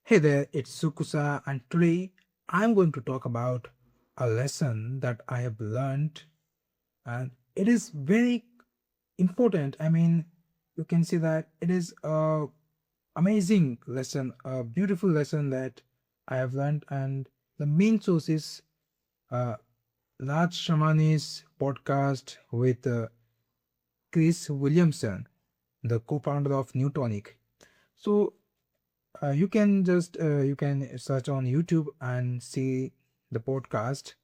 Hey there, it's Sukusa, and today I'm going to talk about a lesson that I have learned, and it is very important. You can see that it is a amazing lesson, a beautiful lesson that I have learned, and the main source is uh, Raj Shamani's podcast with Chris Williamson, the co-founder of Newtonic. So you can search on YouTube and see the podcast.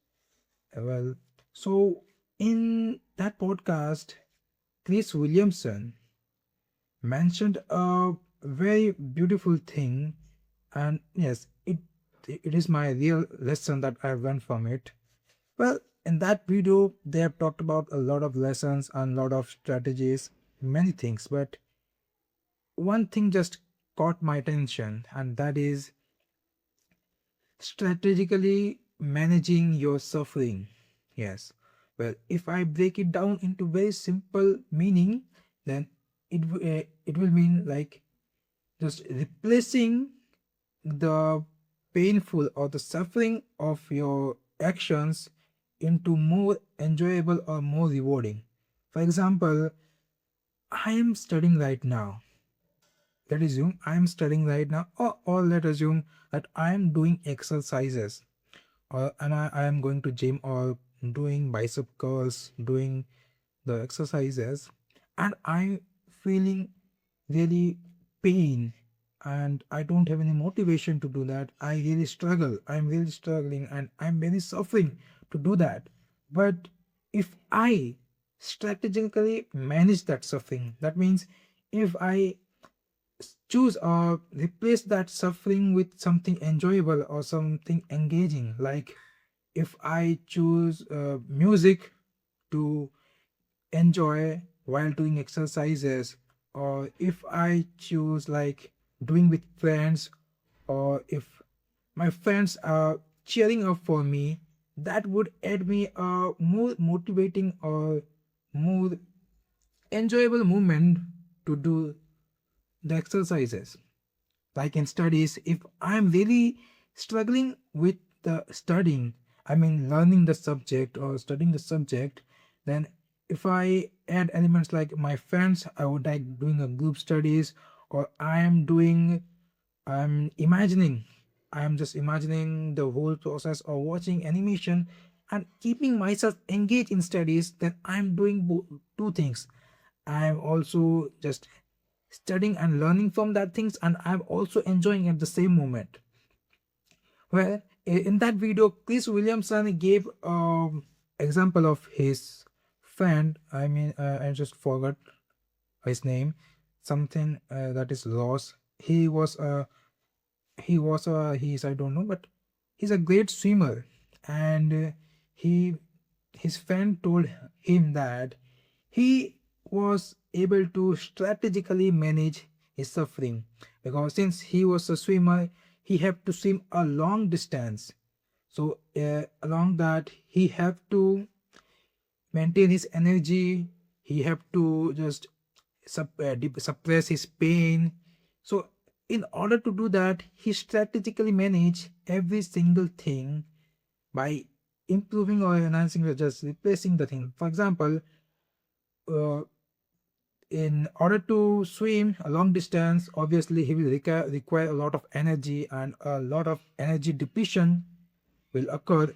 Well, so in that podcast, Chris Williamson mentioned a very beautiful thing, and yes, it is my real lesson that I've learned from it. Well, in that video, they have talked about a lot of lessons and a lot of strategies, many things, but one thing just caught my attention, and that is strategically managing your suffering. Yes. Well, if I break it down into very simple meaning, then it will mean like just replacing the painful or the suffering of your actions into more enjoyable or more rewarding. For example, I am studying right now. Let assume I am studying right now, or let assume that I am doing exercises, or I am going to gym or doing bicep curls, doing the exercises, and I'm feeling really pain, and I don't have any motivation to do that. I really struggle. I'm really struggling, and I'm very suffering to do that. But if I strategically manage that suffering, that means if I choose or replace that suffering with something enjoyable or something engaging, like if I choose music to enjoy while doing exercises, or if I choose like doing with friends, or if my friends are cheering up for me, that would add me a more motivating or more enjoyable moment to do the exercises. Like in studies, if I'm really struggling with the studying, learning the subject or studying the subject, then if I add elements like my friends, I would like doing a group studies, or I'm just imagining the whole process or watching animation and keeping myself engaged in studies, then I'm doing two things. I'm also just studying and learning from that things, and I'm also enjoying at the same moment. Well, in that video, Chris Williamson gave example of his friend. I just forgot his name. Something that is lost. He's I don't know, but he's a great swimmer, and he his friend told him that he was able to strategically manage his suffering, because since he was a swimmer, he had to swim a long distance. So along that, he have to maintain his energy. He have to just suppress his pain. So in order to do that, he strategically manage every single thing by improving or enhancing or just replacing the thing. For example, uh, in order to swim a long distance, obviously he will require a lot of energy, and a lot of energy depletion will occur.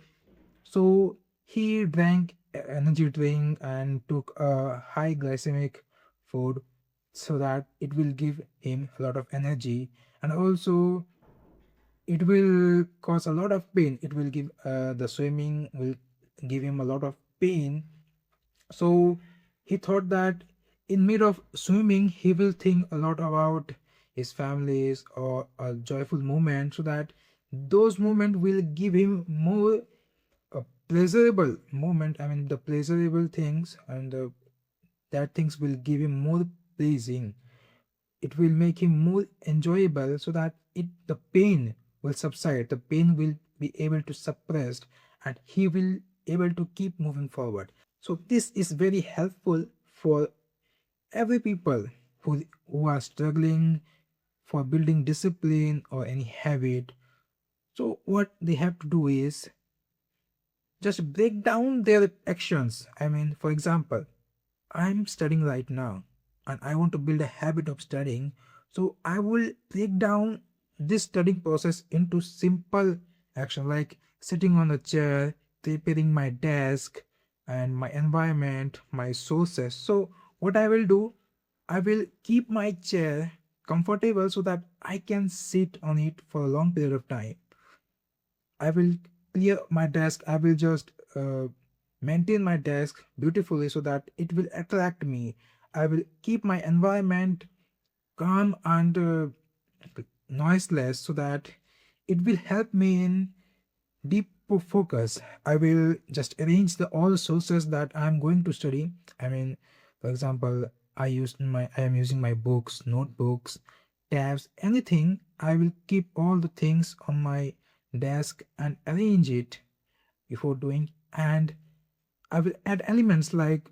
So he drank energy drink and took a high glycemic food, so that it will give him a lot of energy, and also it will cause a lot of pain. It will give the swimming will give him a lot of pain. So he thought that in mid of swimming, he will think a lot about his families or a joyful moment, so that those moments will give him more pleasurable moment. The pleasurable things, and that things will give him more pleasing. It will make him more enjoyable, so that the pain will subside. The pain will be able to suppress, and he will able to keep moving forward. So this is very helpful for every people who are struggling for building discipline or any habit. So what they have to do is just break down their actions. I mean, for example, I'm studying right now and I want to build a habit of studying. So I will break down this studying process into simple action like sitting on a chair, preparing my desk and my environment, my sources. So what I will do, I will keep my chair comfortable so that I can sit on it for a long period of time. I will clear my desk. I will just maintain my desk beautifully so that it will attract me. I will keep my environment calm and noiseless so that it will help me in deep focus. I will just arrange the all sources that I'm going to study. I mean, for example, I am using my books, notebooks, tabs, anything. I will keep all the things on my desk and arrange it before doing. And I will add elements like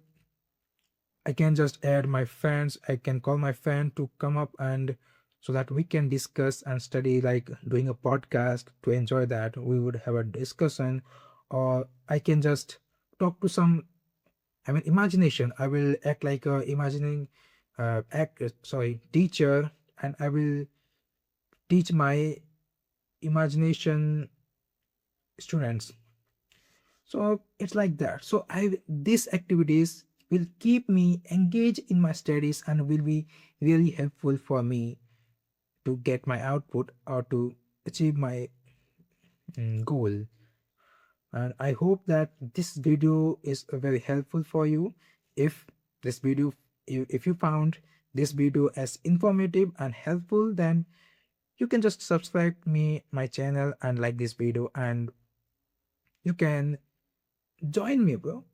I can just add my friends. I can call my friend to come up and so that we can discuss and study, like doing a podcast to enjoy that. We would have a discussion, or I can just talk to some. I mean, imagination. I will act like a imagining, teacher, and I will teach my imagination students. So it's like that. So I these activities will keep me engaged in my studies and will be really helpful for me to get my output or to achieve my goal. And I hope that this video is very helpful for you. If this video, if you found this video as informative and helpful, then you can just subscribe me my channel and like this video, and you can join me, bro.